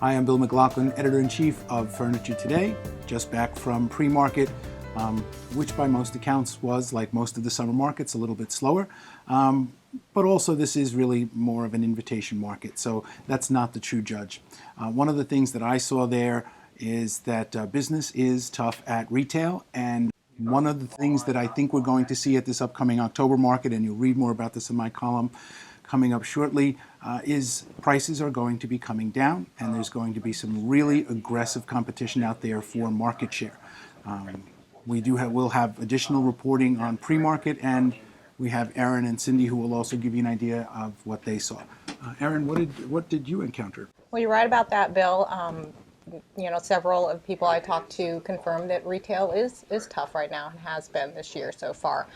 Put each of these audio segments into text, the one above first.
Hi, I'm Bill McLoughlin, Editor-in-Chief of Furniture Today, just back from Premarket, which by most accounts was, like most of the summer markets, a little bit slower. But also this is really more of an invitation market, so that's not the true judge. One of the things that I saw there is that business is tough at retail, and one of the things that I think we're going to see at this upcoming October market, and you'll read more about this in my column coming up shortly, is prices are going to be coming down, and there's going to be some really aggressive competition out there for market share. We'll have additional reporting on Premarket, and we have Erin and Cindy who will also give you an idea of what they saw. Erin, what did you encounter? Well, you're right about that, Bill. Several of people I talked to confirmed that retail is tough right now and has been this year so far.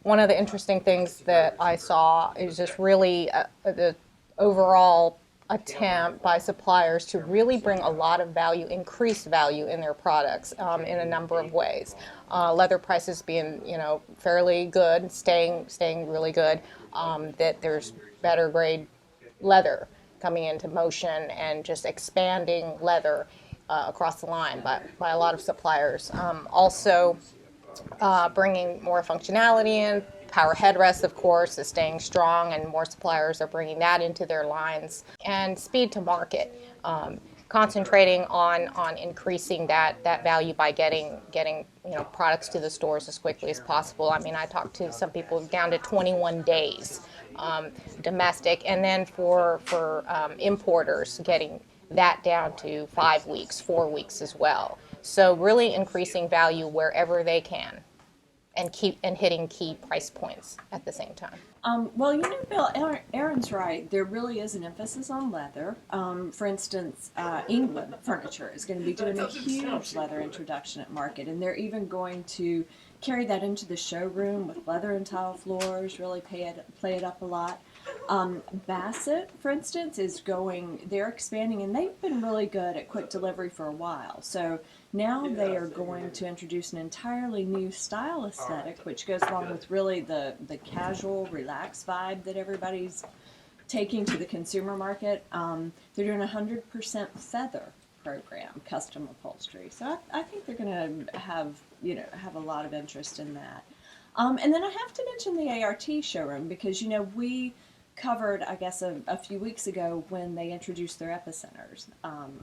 One of the interesting things that I saw is just really the overall attempt by suppliers to really bring a lot of value, increased value in their products in a number of ways. Leather prices being, fairly good, staying really good. That there's better grade leather coming into motion and just expanding leather across the line by a lot of suppliers. Also bringing more functionality in. Power headrest, of course, is staying strong, and more suppliers are bringing that into their lines. And speed to market, concentrating on increasing that value by getting products to the stores as quickly as possible. I mean, I talked to some people down to 21 days domestic, and then for importers, getting that down to 5 weeks, 4 weeks as well. So really increasing value wherever they can, and hitting key price points at the same time. Bill, Erin's right. There really is an emphasis on leather. For instance, England Furniture is going to be doing a huge leather introduction at Market, and they're even going to carry that into the showroom with leather and tile floors, really play it up a lot. Bassett, for instance, they're expanding, and they've been really good at quick delivery for a while. So now they are going to introduce an entirely new style aesthetic, which goes along with really the casual, relaxed vibe that everybody's taking to the consumer market. They're doing a 100% feather program, custom upholstery. So I think they're going to have a lot of interest in that. And then I have to mention the ART showroom because, we covered, I guess, a few weeks ago when they introduced their epicenters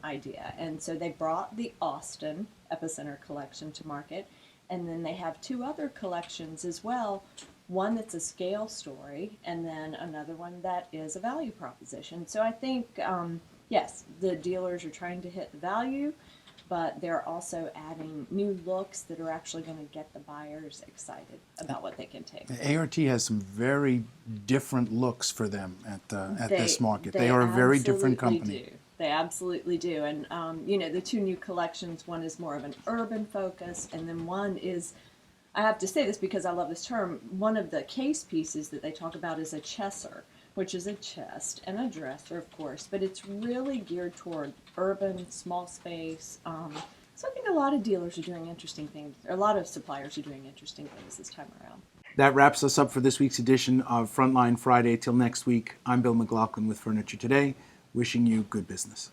idea. And so they brought the Austin epicenter collection to market. And then they have two other collections as well. One that's a scale story, and then another one that is a value proposition. So I think, yes, the dealers are trying to hit the value, but they're also adding new looks that are actually going to get the buyers excited about what they can take. ART has some very different looks for them at this market. They are a very different company. They absolutely do. And, the two new collections, one is more of an urban focus, and then one is, I have to say this because I love this term, one of the case pieces that they talk about is a chesser, which is a chest and a dresser, of course, but it's really geared toward urban, small space. So I think a lot of dealers are doing interesting things, or a lot of suppliers are doing interesting things this time around. That wraps us up for this week's edition of Frontline Friday. Till next week, I'm Bill McLoughlin with Furniture Today, wishing you good business.